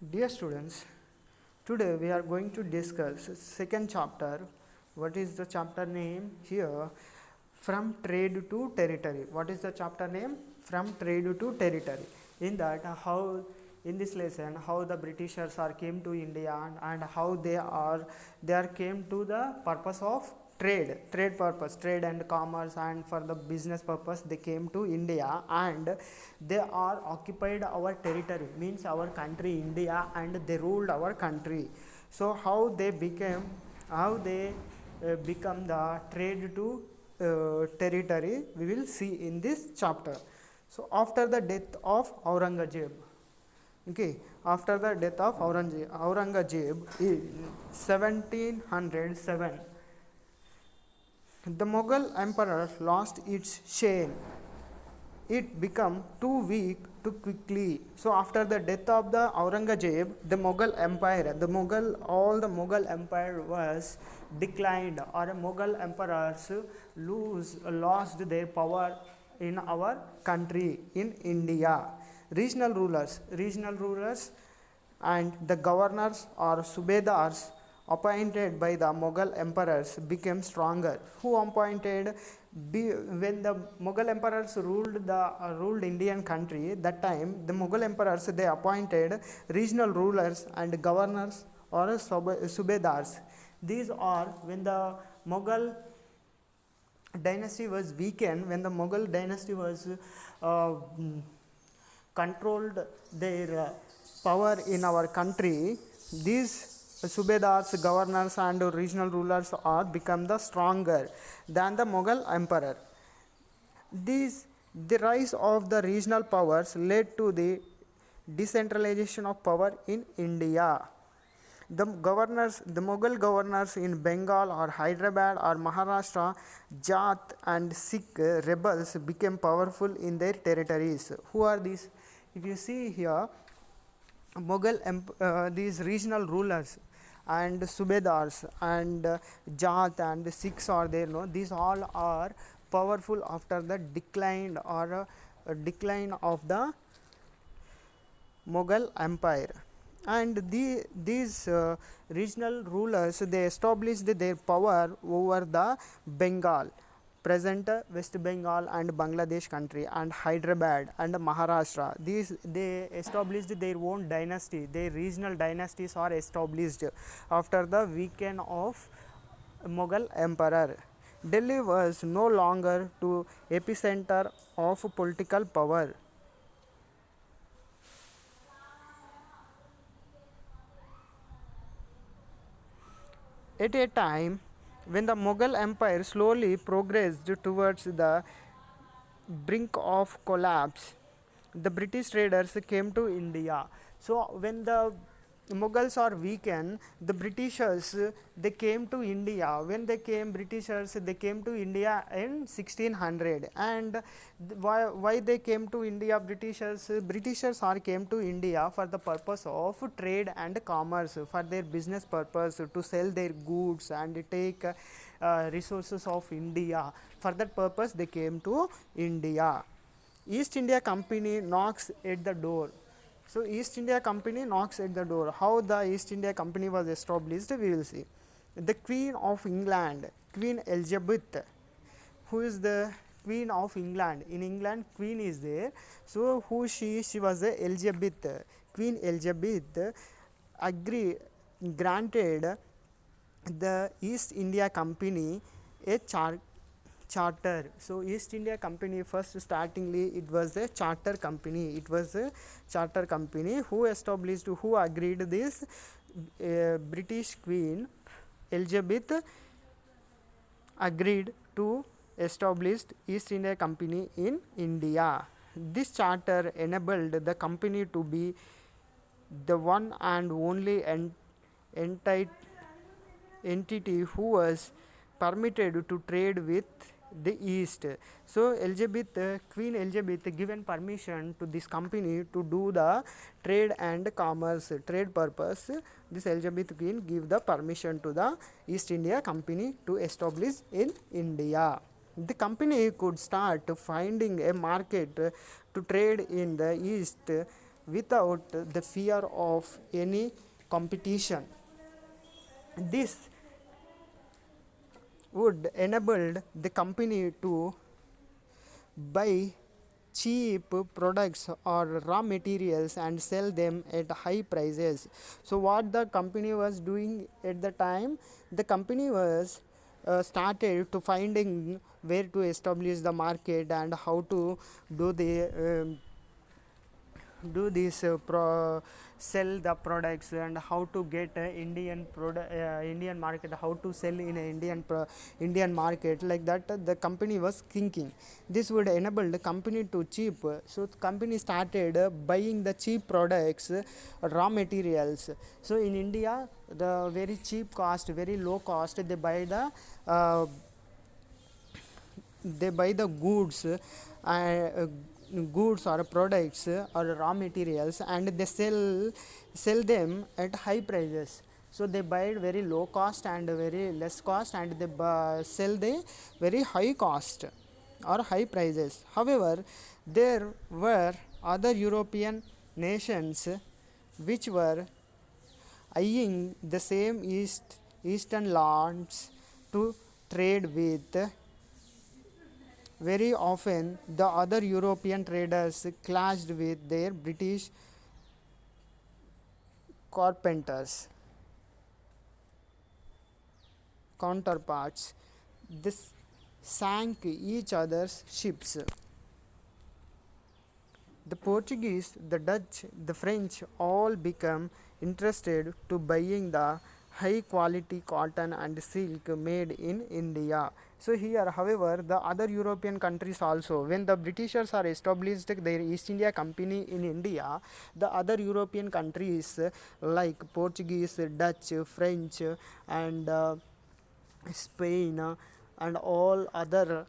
Dear students, today we are going to discuss second chapter. What is the chapter name here? From trade to territory. What is the chapter name? From trade to territory. In that, how in this lesson how the Britishers are came to India and how they are came to the purpose of trade purpose, trade and commerce, and for the business purpose they came to India, and they are occupied our territory, means our country India, and they ruled our country. So how they become the trade to territory, we will see in this chapter. So after the death of Aurangzeb, okay, after the death of Aurangzeb in 1707, the Mughal emperor lost its shame. It became too weak too quickly. So after the death of the Aurangzeb, the Mughal empire, all the Mughal empire was declined, or Mughal emperors lost their power in our country in India. Regional rulers and the governors or subedars appointed by the Mughal emperors became stronger. Who appointed? When the Mughal emperors ruled Indian country, that time the Mughal emperors they appointed regional rulers and governors or subedars. These are when the Mughal dynasty was weakened, when the Mughal dynasty was controlled their power in our country, these subedars, governors, and regional rulers are become the stronger than the Mughal emperor. The rise of the regional powers led to the decentralization of power in India. The Mughal governors in Bengal or Hyderabad or Maharashtra, Jat and Sikh rebels became powerful in their territories. Who are these? If you see here, these regional rulers and subedars and Jat and Sikhs are there. No, these all are powerful after the decline of the Mughal Empire. And these regional rulers they established their power over the Bengal, present West Bengal and Bangladesh country, and Hyderabad and Maharashtra. These they established their own dynasty. Their regional dynasties are established after the weekend of Mughal Emperor. Delhi was no longer to epicenter of political power. At a time when the Mughal Empire slowly progressed towards the brink of collapse, the British traders came to India. So when the Mughals are weakened, the Britishers they came to India. When they came, Britishers they came to India in 1600. And why they came to India? Britishers are came to India for the purpose of trade and commerce, for their business purpose, to sell their goods and take resources of India. For that purpose, they came to India. East India Company knocks at the door. So East India Company knocks at the door. How the East India Company was established, we will see. The Queen of England, Queen Elizabeth, who is the Queen of England. In England, Queen is there. So who she was a Elizabeth. Queen Elizabeth granted the East India Company a charter. So East India Company first startingly it was a charter company. It was a charter company who agreed this British Queen Elizabeth agreed to establish East India Company in India. This charter enabled the company to be the one and only entity who was permitted to trade with the East. So Queen Elizabeth given permission to this company to do the trade and commerce, trade purpose. This Elizabeth Queen give the permission to the East India Company to establish in India. The company could start finding a market to trade in the East without the fear of any competition. This would enable the company to buy cheap products or raw materials and sell them at high prices. So what the company was doing at the time, the company was started to finding where to establish the market and how to do the do this sell the products and how to get Indian market, how to sell in a Indian market, like that the company was thinking. This would enable the company to cheap, so the company started buying the cheap products, raw materials. So in India, the very cheap cost, very low cost, uh, they buy the goods or products or raw materials, and they sell them at high prices. So they buy it very low cost and very less cost, and they sell the very high cost or high prices. However, there were other European nations which were eyeing the same eastern lands to trade with. Very often, the other European traders clashed with their British carpenters counterparts. This sank each other's ships. The Portuguese, the Dutch, the French all became interested to buying the high quality cotton and silk made in India. So here, however, the other European countries also, when the Britishers are established their East India Company in India, the other European countries like Portuguese, Dutch, French, and Spain, and all other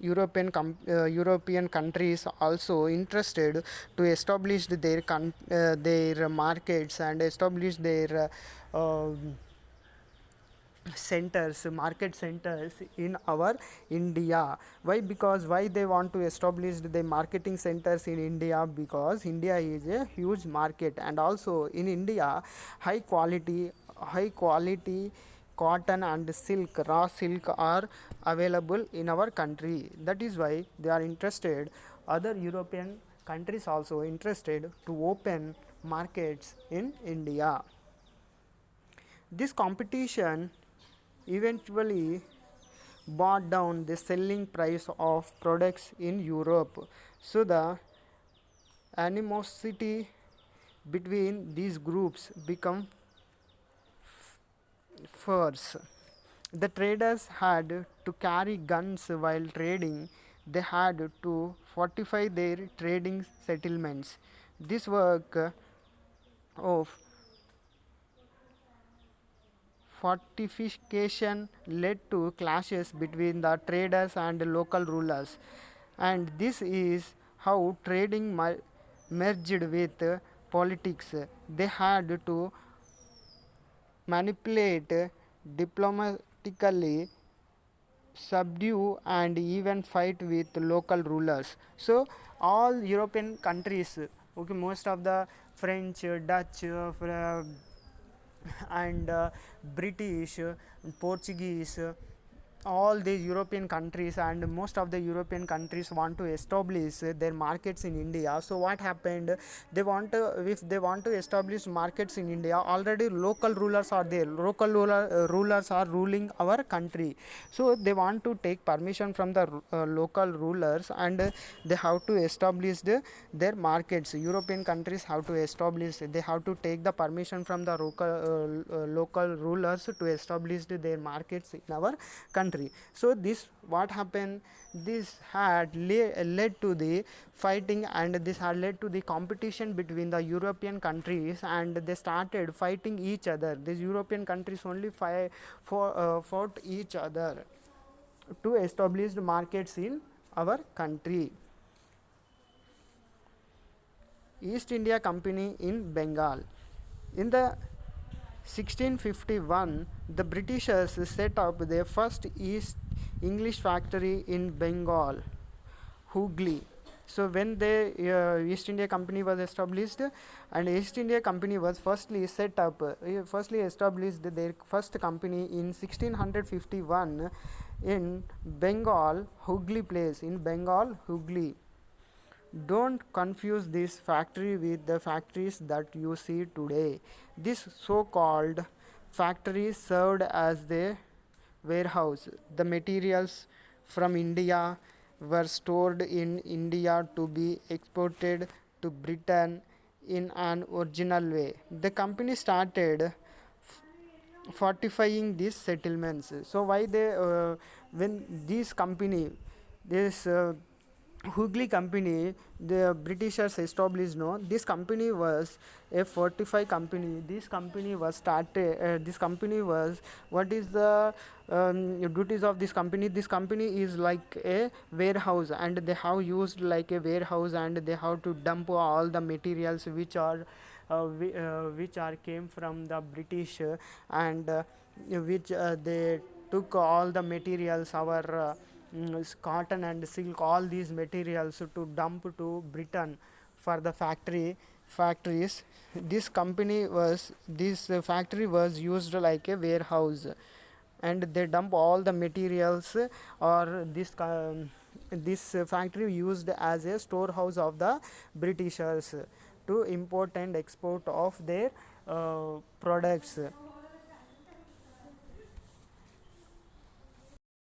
European countries also interested to establish their markets and establish their market centers in our India. Why? Because why they want to establish the marketing centers in India? Because India is a huge market, and also in India, high quality cotton and silk, raw silk, are available in our country. That is why they are interested, other European countries also interested to open markets in India. This competition eventually brought down the selling price of products in Europe. So the animosity between these groups become fierce. The traders had to carry guns while trading. They had to fortify their trading settlements. This work of fortification led to clashes between the traders and local rulers, and this is how trading merged with politics. They had to manipulate diplomatically, subdue, and even fight with local rulers. So all European countries, okay, most of the French, Dutch, and British, Portuguese, all these European countries, and most of the European countries want to establish their markets in India. So what happened? If they want to establish markets in India, already local rulers are there. Rulers are ruling our country. So they want to take permission from the local rulers, and they have to establish their markets. European countries have to establish. They have to take the permission from the local rulers to establish their markets in our country. So this what happened, this had led to the fighting, and this had led to the competition between the European countries, and they started fighting each other. These European countries only fought each other to establish markets in our country. East India Company in Bengal. In the 1651, the Britishers set up their first East English factory in Bengal, Hooghly. So when the East India Company was established, and East India Company was firstly set up, firstly established their first company in 1651 in Bengal, Hooghly place, in Bengal, Hooghly. Don't confuse this factory with the factories that you see today. This so called factory served as the warehouse. The materials from India were stored in India to be exported to Britain in an original way. The company started fortifying these settlements. So why they when this company, this Hooghly company, the Britishers established, no, this company was a fortified company. This company was started. This company was, what is the duties of this company? This company is like a warehouse, and they have used like a warehouse, and they have to dump all the materials which are came from the British, and which they took all the materials, our cotton and silk, all these materials to dump to Britain for the factories. This factory was used like a warehouse, and they dump all the materials, or this factory used as a storehouse of the Britishers to import and export of their products.